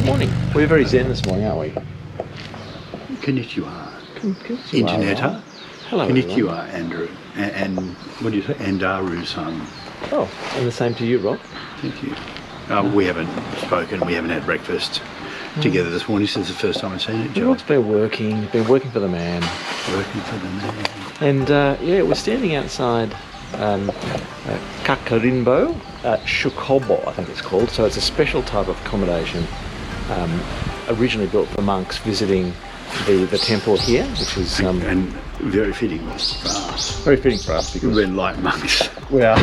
morning. We're very zen this morning, aren't we? Konnichiwa. Konnichiwa. Hello, Konnichiwa, Andrew. And what do you say? Andaru-san. Oh, and the same to you, Rob. Thank you. We haven't spoken, we haven't had breakfast together this morning since the first time I've seen it, Joe. Rob's been working for the man. Working for the man. And yeah, we're standing outside Kakarinbo, Shukobo, I think it's called. So it's a special type of accommodation, originally built for monks visiting the temple here, which is... and very fitting for us. Very fitting for us because... we're like monks. We are.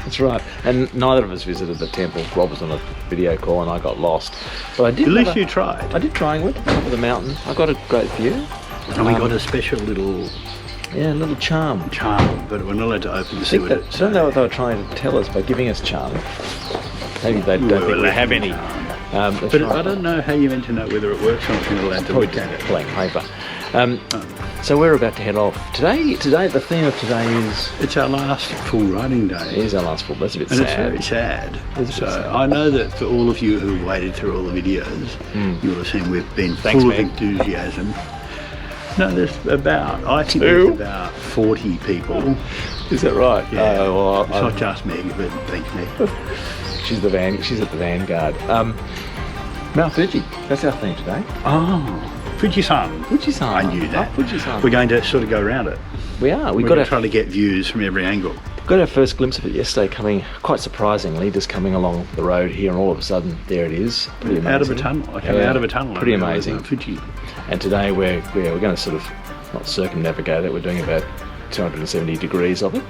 That's right. And neither of us visited the temple. Rob was on a video call and I got lost. But I did. At least you tried. I did try and went to the top of the mountain. I got a great view. And we got a special little... yeah, a little charm. But we're not allowed to open to see what it's... I don't know what they were trying to tell us by giving us charm. Maybe they don't think we have any. But right. I don't know how you're meant to know whether it works or not if you're allowed to look at it. Blank paper. So we're about to head off. Today, the theme of today is... it's our last full riding day. It is our last full. That's a bit and sad. It's very sad. It's a bit sad. I know that for all of you who waited through all the videos, you'll have seen we've been full of enthusiasm. No, there's about, I think there's about 40 people. Is that right? Yeah. Well, it's not just Meg, but thanks Meg. She's at the vanguard. Mt Fuji. That's our theme today. Oh. Fuji-san. Fuji-san. I knew that. Fuji-san. We're going to sort of go around it. We are. We're going to try to get views from every angle. Got our first glimpse of it yesterday, coming quite surprisingly, just coming along the road here, and all of a sudden there it is. Pretty amazing. Out of a tunnel. Out of a tunnel. Pretty amazing. Fuji. And today we're going to sort of not circumnavigate it. We're doing about 270 degrees of it,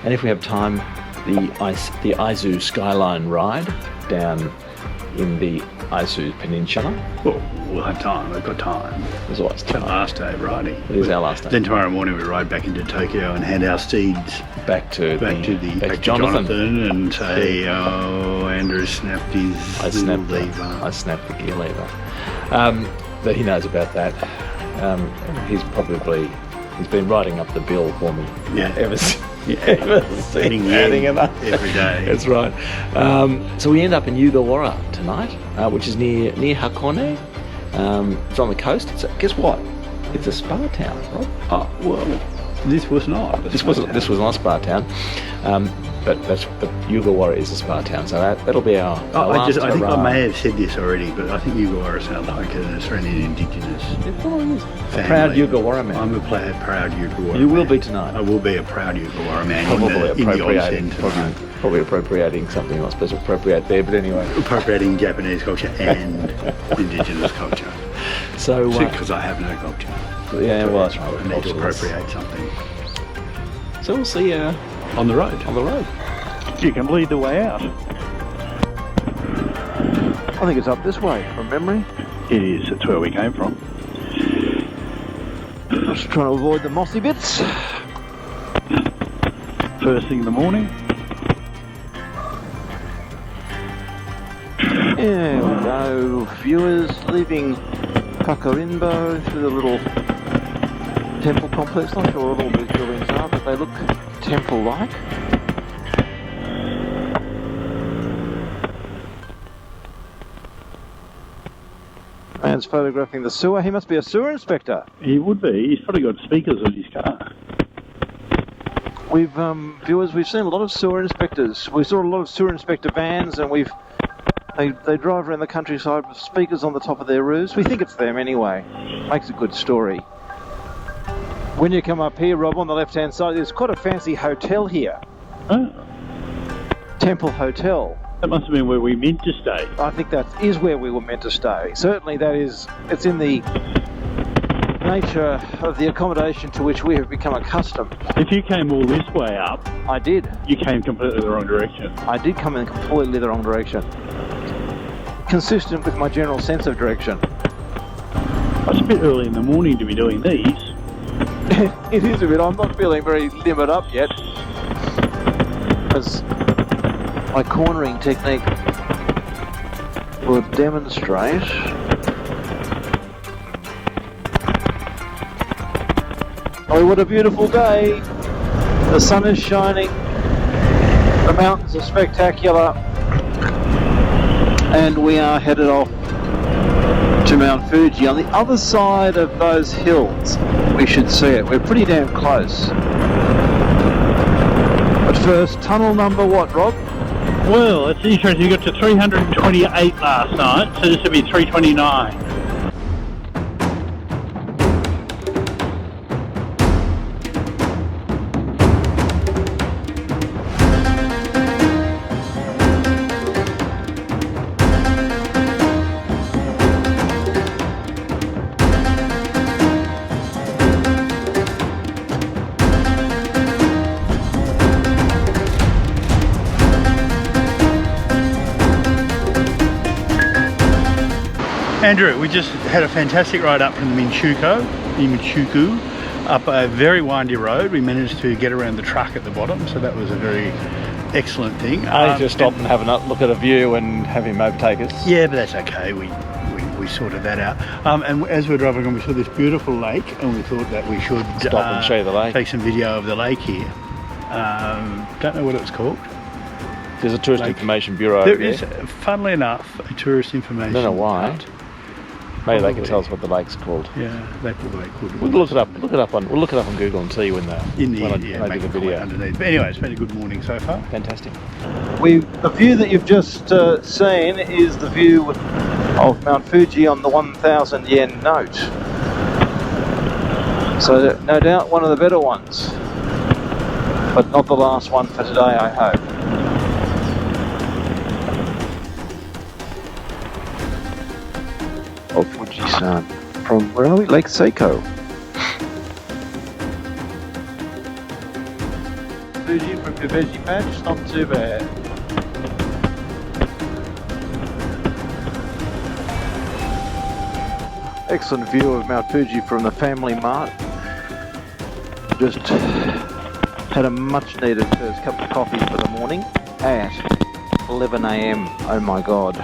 and if we have time, the Izu Skyline ride down in the Izu Peninsula. Well, we'll have time. We've got time. There's always time. It's our last day of riding. It is our last day. Then tomorrow morning we ride back into Tokyo and hand our steeds back to Jonathan and say, "Oh, Andrew snapped his lever. I snapped the gear lever." But he knows about that. He's been writing up the bill for me. Yeah. Ever since. Adding it up every day. That's right. So we end up in Yugawarra tonight, which is near Hakone. It's on the coast. Guess what? It's a spa town, right? Oh well, this was not. This was not a spa town. But Yugawarra is a spa town, so that'll be our last I think I may have said this already, but I think Yugawarra sounds like an Australian Indigenous family. A proud Yugawarra man. I'm a proud Yugawarra man. You will be tonight. I will be a proud Yugawarra man. Probably appropriating something not supposed to appropriate there, but anyway. Appropriating Japanese culture and Indigenous culture. So because I have no culture. Yeah, well that's right. I need to appropriate something. So we'll see you on the road. You can lead the way out. I think it's up this way, from memory. It is. It's where we came from. Just trying to avoid the mossy bits. First thing in the morning. There we go. Viewers leaving Kakarinbo through the little temple complex. Not sure what all these buildings are, but they look temple-like. Man's photographing the sewer. He must be a sewer inspector. He would be. He's probably got speakers on his car. We've seen a lot of sewer inspectors. We saw a lot of sewer inspector vans, and they drive around the countryside with speakers on the top of their roofs. We think it's them anyway. Makes a good story. When you come up here, Rob, on the left-hand side, there's quite a fancy hotel here. Oh. Temple Hotel. That must have been where we meant to stay. I think that is where we were meant to stay. Certainly it's in the nature of the accommodation to which we have become accustomed. If you came all this way up... I did. You came completely the wrong direction. I did come in completely the wrong direction. Consistent with my general sense of direction. It's a bit early in the morning to be doing these. It is a bit. I'm not feeling very limbered up yet. As my cornering technique will demonstrate. Oh, what a beautiful day. The sun is shining. The mountains are spectacular. And we are headed off to Mount Fuji. On the other side of those hills, we should see it. We're pretty damn close. But first, tunnel number what, Rob? Well, it's interesting. You got to 328 last night, so this will be 329. Andrew, we just had a fantastic ride up from the Minchuku, up a very windy road. We managed to get around the truck at the bottom, so that was a very excellent thing. I need to stop and have a look at a view and have him overtake us. Yeah, but that's okay. We sorted that out. And as we're driving on, we saw this beautiful lake, and we thought that we should stop and show you the lake. Take some video of the lake here. Don't know what it was called. There's a tourist information bureau. There is, funnily enough, a tourist information. I don't know why. Part. Maybe they can tell us what the lake's called. Yeah, they probably could. We'll look it up. We'll look it up on Google and see when I do the video. Underneath. But anyway, it's been a good morning so far. Fantastic. The view that you've just seen is the view of Mount Fuji on the 1,000 yen note. So no doubt one of the better ones, but not the last one for today, I hope. Oh, Fuji-san. From where are we? Lake Seiko. Fuji from your veggie patch, not too bad. Excellent view of Mount Fuji from the Family Mart. Just had a much needed first cup of coffee for the morning at 11 AM. Oh my god.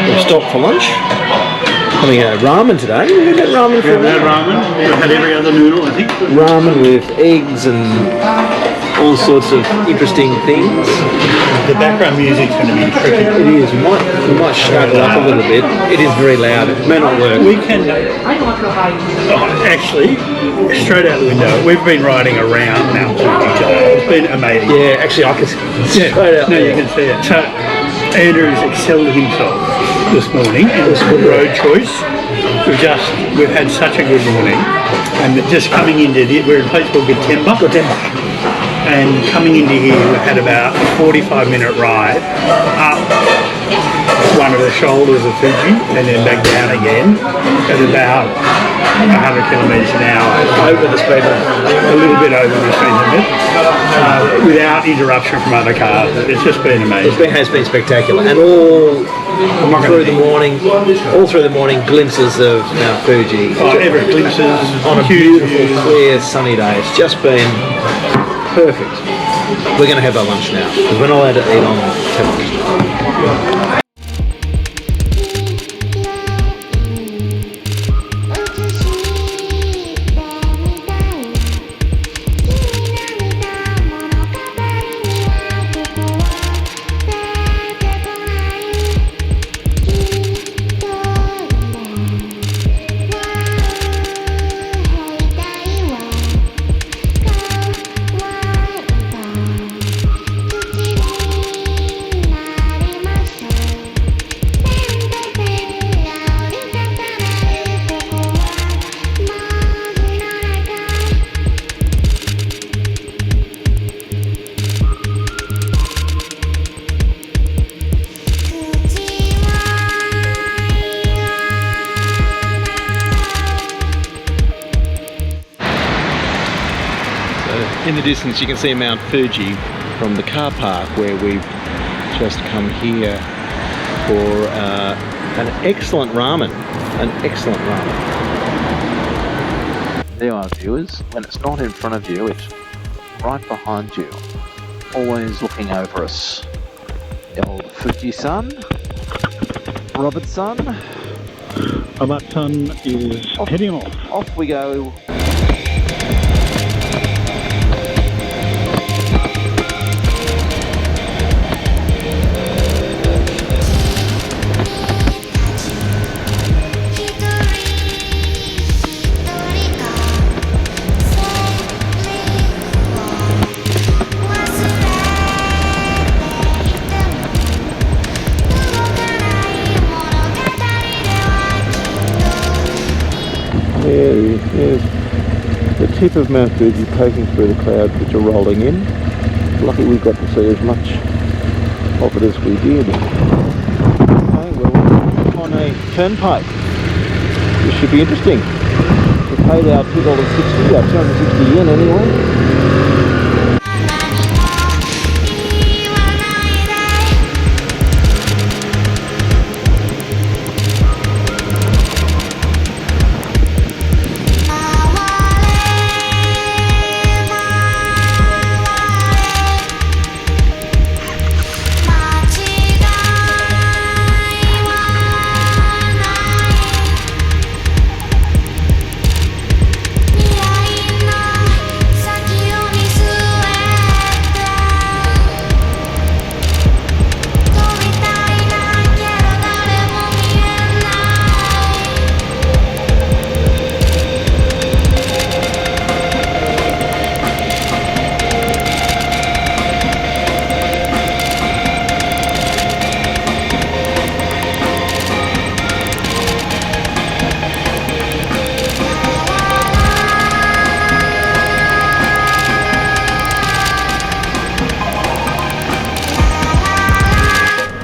We've stopped for lunch. Having a ramen today. We've had ramen for We've had every other noodle, I think. Ramen with eggs and all sorts of interesting things. The background music's going to be tricky. It is. We might shut it up a little bit. It is very loud. It may not work. We can actually, straight out the window, we've been riding around Mount Fuji today. It's been amazing. Yeah, actually I can straight out. No, you can see it. So Andrew's excelled himself this morning in this good road choice. We've had such a good morning, and just coming into we're in a place called Gotemba. And coming into here, we've had about a 45-minute ride up one of the shoulders of Fuji and then back down again at about 100 kilometres an hour. Over the speed limit. A little bit over the speed limit, without interruption from other cars. It's just been amazing. It has been spectacular, and all through the morning, glimpses of Mount Fuji. Every glimpses on a beautiful, clear, sunny day. It's just been perfect. We're going to have our lunch now because we're not allowed to eat on television. In the distance you can see Mount Fuji from the car park where we've just come here for an excellent ramen. There are viewers. When it's not in front of you, it's right behind you, always looking over us. The old Fuji-san, Robert-san. Abatsan is heading off. Off we go. There's the tip of Mt Fuji poking through the clouds which are rolling in. Lucky we got to see as much of it as we did. Okay, we're on a turnpike. This should be interesting. We paid our $2.60, our 260 yen anyway.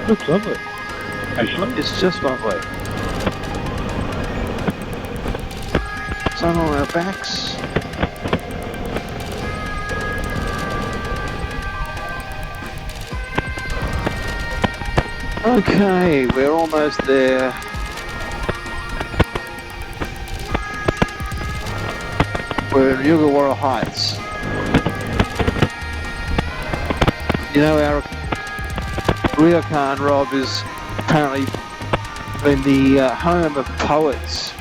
Looks lovely. Actually, it's just lovely. Sun on our backs. Okay, we're almost there. We're in Yugawarra Heights. You know, our ryokan, Rob, is apparently been the home of poets,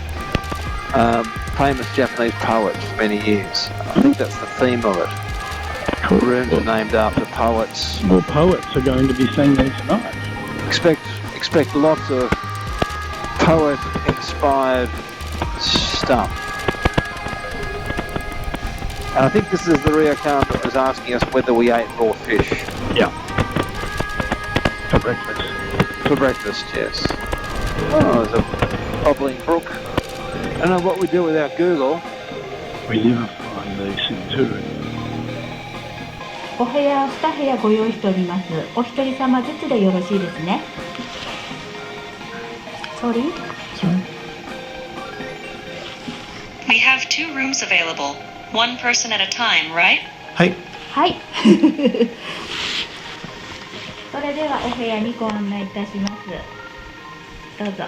famous Japanese poets for many years. I think that's the theme of it. Rooms are named after poets. Well, poets are going to be seen there tonight. Expect lots of poet-inspired stuff. And I think this is the ryokan that was asking us whether we ate raw fish. Yeah. For breakfast. For breakfast, yes. Oh, there's a bubbling brook. I don't know what we do without Google. We never find these things, do we? お部屋2部屋ご用意しております。お一人様ずつでよろしいですね。Sorry? We have 2 rooms available. 1 person at a time, right? はい。はい。それではお部屋にご案内いたします。どうぞ。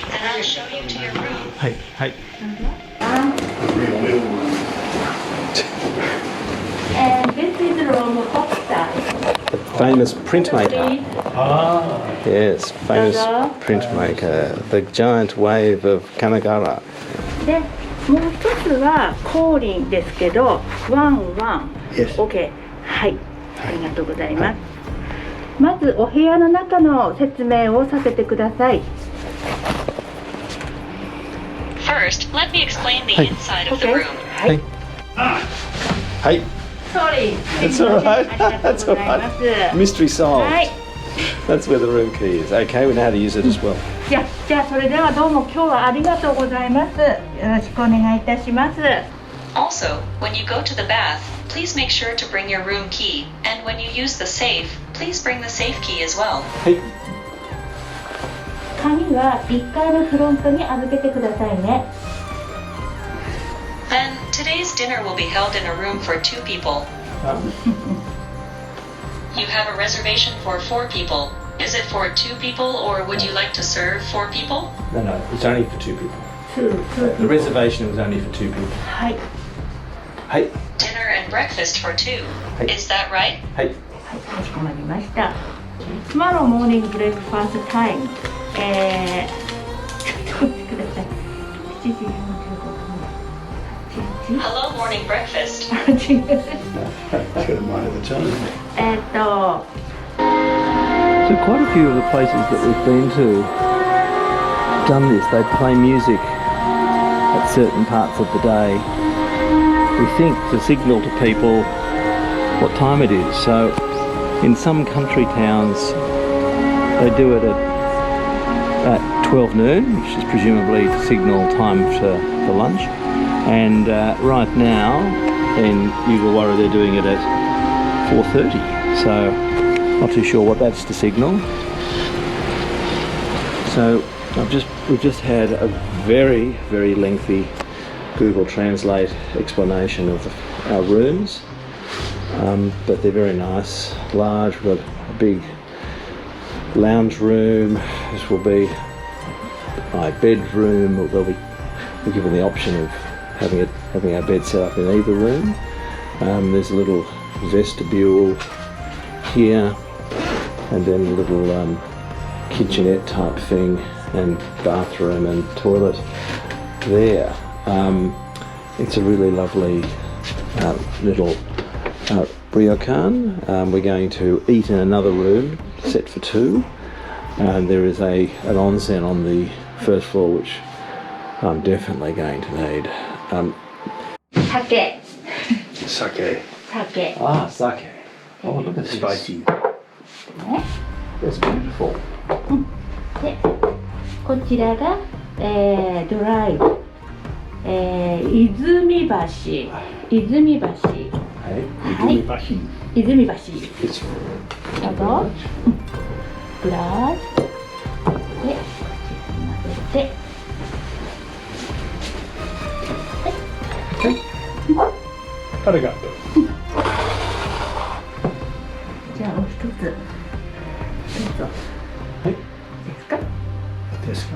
Then I'll show you to your room. はいはい。And this is the room upstairs. The famous printmaker. Yes, famous printmaker. The giant wave of Kanagawa. で、もう一つは降臨ですけど、ワンワン。Yes. OK。はい。ありがとうございます。まずお部屋の中の説明をさせてください。First, let me explain the inside of the room. はい。はい。Sorry. That's all right. ありがと That's うご all ざいます。 right. Mystery solved. はい。 That's where the room key is. Okay, we know how to use it as well. じゃあそれではどうも今日はありがとうございます。よろしくお願いいたします。Also, when you go to the bath, please make sure to bring your room key. And when you use the safe, please bring the safe key as well. はい。鍵は1階のフロントに預けてくださいね。Then, today's dinner will be held in a room for 2 people. You have a reservation for 4 people. Is it for 2 people or would you like to serve 4 people? No, it's only for 2 people. Two The reservation was only for 2 people. はい。はい。 Dinner and breakfast for 2. Hey. Is that right? はい。はい、かしこまりました。Tomorrow morning breakfast time. ちょっと待ってください。時45分。Hello, morning breakfast. 違う。 Got a mind of its own. So quite a few of the places that we've been to done this. They play music at certain parts of the day. We think to signal to people what time it is. So in some country towns they do it at 12 noon, which is presumably to signal time for lunch. And right now in Yugawarra they're doing it at 4:30. So not too sure what that's to signal. So we've just had a very, very lengthy Google Translate explanation of our rooms, but they're very nice, large. We've got a big lounge room. This will be my bedroom. We're given the option of having our bed set up in either room. There's a little vestibule here, and then a little kitchenette type thing, and bathroom and toilet there. It's a really lovely little ryokan. We're going to eat in another room set for two, and there is an onsen on the first floor, which I'm definitely going to need. Sake. Sake. Sake. Ah, sake. Oh, look at this. Spicy. That's beautiful. で、こちらが、ドライ、泉橋。泉橋。はい。泉橋。どうぞ。グラス。で、混ぜて。ありがとう。じゃあお一つ。どうぞ。はい。ですか。ですか。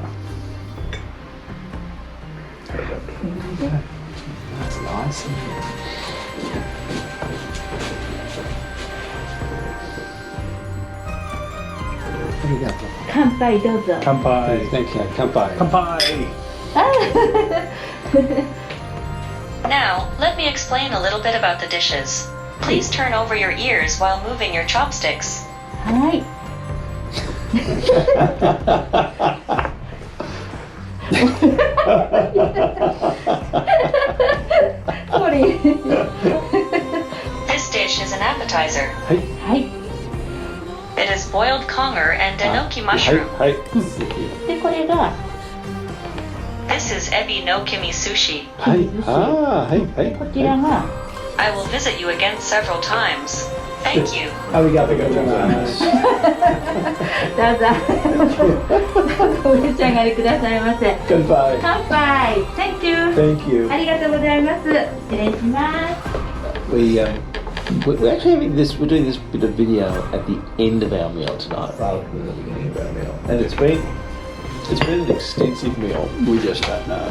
That's nice. ありがとう。乾杯どうぞ。乾杯。Thank you. 乾杯。乾杯。 Now, let me explain a little bit about the dishes. Please turn over your ears while moving your chopsticks. はい。Sorry. This dish is an appetizer. はい。 It is boiled conger and enoki mushroom. はい。でこれが This is ebi no kimi sushi. はい。ああ、はい。はい。こちらが I will visit you again several times. Thank you. ありがとうございます。どうぞお召し上がりくださいませ。乾杯。乾杯。Thank you. Thank you. ありがとうございます。失礼します。 We're actually having this. We're doing this bit of video at the end of our meal tonight, rather than the beginning of our meal. And it's been an extensive meal. We just don't know.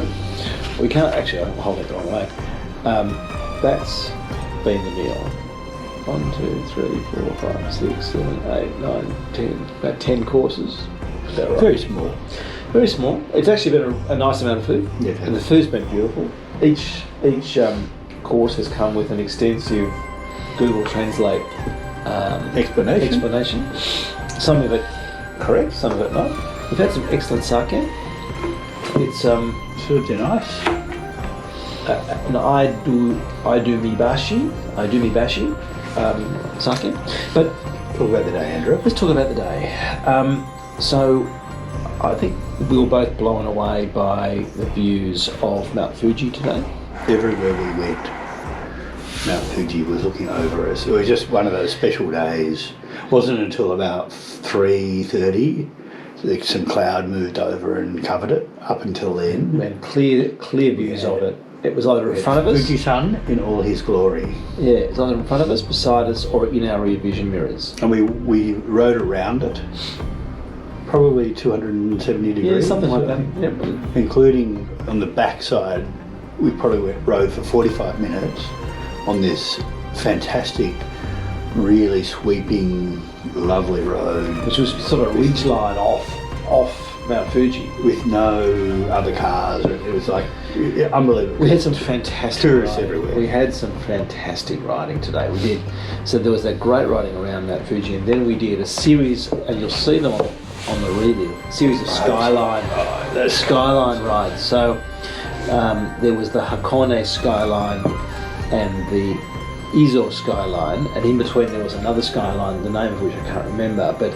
We can't actually. I'm holding it the wrong way. That's been the meal. 1, 2, 3, 4, 5, 6, 7, 8, 9, 10. About 10 courses. About right. Very small. Very small. It's actually been a nice amount of food, Yeah. and the food's been beautiful. Each course has come with an extensive Google Translate explanation. Some of it correct, some of it not. We've had some excellent sake. It's Served in ice. an idumibashi sake. But Talk about the day, Andrew. let's talk about the day. So I think we were both blown away by the views of Mt Fuji today. Everywhere we went, Mt Fuji was looking over us. It was just one of those special days. Wasn't until about 3:30 that some cloud moved over and covered it. Up until then, And clear views of it. It was either in front of us. Fuji-san in all his glory. Yeah, it's either in front of us, beside us, or in our rear vision mirrors. And we rode around it, probably 270 degrees. Yeah, something like that. Yeah. Including on the backside, we probably rode for 45 minutes on this fantastic, really sweeping, lovely road. Which was sort of a ridge line off Mount Fuji. with no other cars. It was like unbelievable. We had some fantastic Tourists riding. everywhere. We had some fantastic riding today. We did. So there was that great riding around Mount Fuji, and then we did a series, and you'll see them on the relief, series of skyline rides. So there was the Hakone skyline and the Izu Skyline, and in between there was another skyline, the name of which I can't remember, but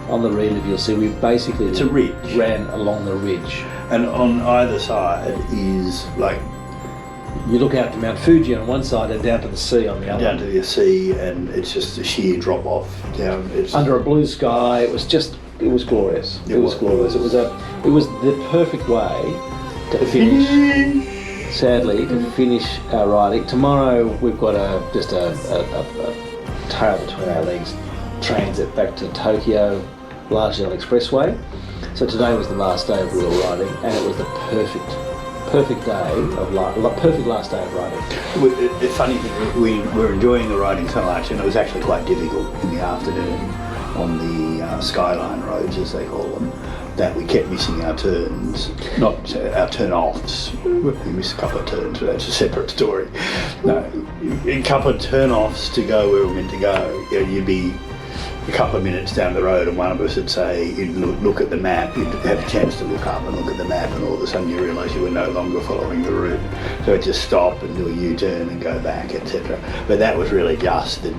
on the relief you'll see we basically It's a ridge. ran along the ridge. And on either side is like You look out to Mount Fuji on one side and down to the sea on the other. down to the sea, and it's just a sheer drop off down. It's Under a blue sky, it was glorious. It was glorious. It was the perfect way to finish. Sadly, to finish our riding. Tomorrow we've got just a tail between our legs transit back to Tokyo, largely on expressway. So today was the last day of real riding, and it was the perfect day of perfect last day of riding. It's funny thing, we were enjoying the riding so much, and it was actually quite difficult in the afternoon on the skyline roads, as they call them, that we kept missing our turns, not our turn-offs. We missed a couple of turns, but that's a separate story. No, a couple of turn-offs to go where we were meant to go. You know, you'd be a couple of minutes down the road and one of us would say, you'd look at the map, you'd have a chance to look up and look at the map, and all of a sudden you realise you were no longer following the route. So it'd just stop and do a U-turn and go back, etc. But that was really just the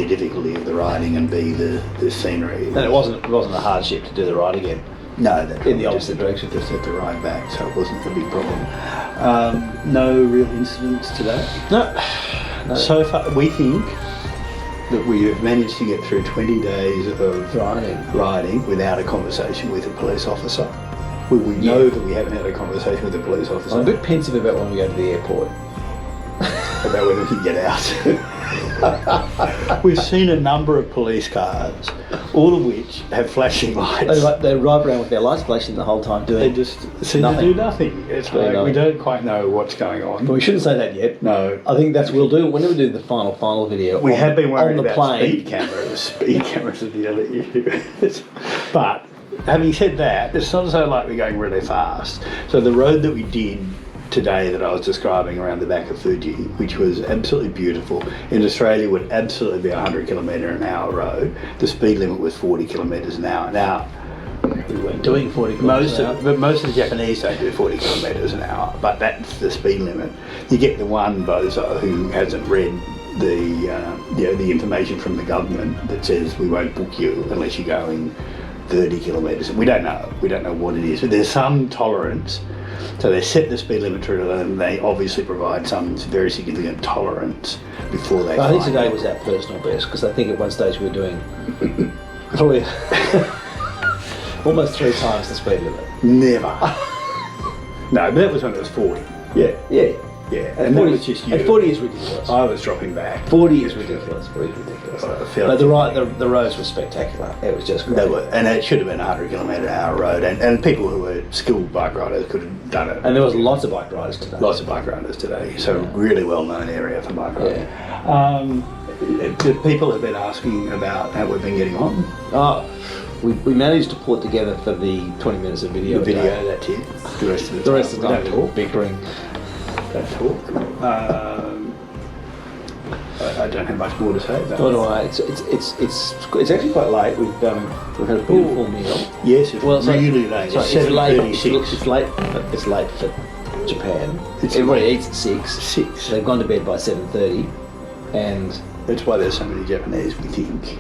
difficulty of the riding, and B, the scenery. And it wasn't a hardship to do the ride again. No, that In the opposite direction. Just had to ride back, so it wasn't a big problem. No real incidents today. No. So far, we think that we have managed to get through 20 days of riding without a conversation with a police officer. We know that we haven't had a conversation with a police officer I'm a bit pensive about when we go to the airport. about whether we can get out. We've seen a number of police cars, all of which have flashing lights. They ride around with their lights flashing the whole time They doing just seem nothing. to do nothing. It's Doing like we nothing. don't quite know what's going on. But we shouldn't say that yet. No. I think we'll do when we do the final video. We have been worried on the about plane. speed cameras. Speed cameras are the other issue. But having said that, it's not so like we're going really fast. So the road that we did today that I was describing around the back of Fuji, which was absolutely beautiful, in Australia would absolutely be a 100 km/h road. The speed limit was 40 km/h. Now, We weren't doing 40 most kilometres an of the Japanese don't do 40 km/h, but that's the speed limit. You get the one bozo who hasn't read the information from the government that says we won't book you unless you're going 30 kilometres. We don't know what it is, but there's some tolerance. So they set the speed limit to 11, and they obviously provide some very significant tolerance before they I think find today it. was our personal best, because I think at one stage we were doing probably almost 3 times the speed limit. Never. No, but that was when it was 40. Yeah. Yeah, And and that 40, was just you. and 40 is ridiculous. I was dropping back. 40 is ridiculous. 40 is ridiculous. I feel But like the roads were spectacular. It was just great. they were, and it should have been a 100 km/h road, and people who were skilled bike riders could have done it. And there was lots of bike riders today. Lots of bike riders today, so really well-known area for bike riding. The people have been asking about how we've been getting on. Oh, we managed to pull it together for the 20 minutes of video. The today. video, that's it. The rest of the The rest of the we time don't talk. bickering. Don't talk. I don't have much more to say about Nor it. do I. It's actually quite late. We've had a beautiful meal. Yes, it's really late. Sorry, It's it's late. 7:36. It's late. It's late for Japan. It's Everybody late. eats at 6. 6. They've gone to bed by 7:30, and That's why there's so many Japanese, we think.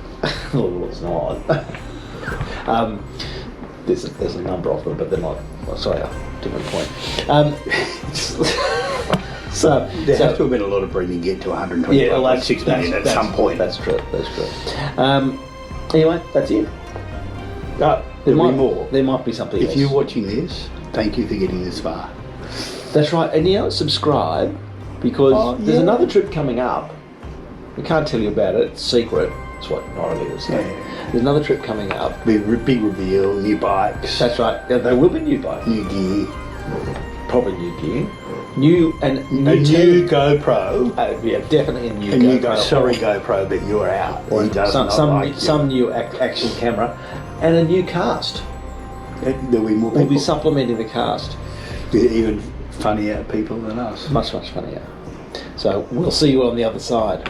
well, it's not. There's a number of them, but they're not. Oh, sorry, different point. So There has to have been a lot of breeding to get to 125.6 million at some point. That's true. Anyway, that's it. There'll be more. There might be something else. If you're watching this, thank you for getting this far. That's right. And subscribe, because there's another trip coming up. We can't tell you about it. It's secret. That's what Norrie is saying. Yeah. There's another trip coming up. Big reveal, new bikes, That's right. Yeah, there will be new bikes. new gear, Probably new gear. New a new GoPro. yeah, definitely a new A new GoPro. sorry GoPro, but you're out. He does not like you. Some new action camera, and a new cast. There'll be more We'll be people. supplementing the cast. Even funnier people than us. Much funnier. So we'll see you on the other side.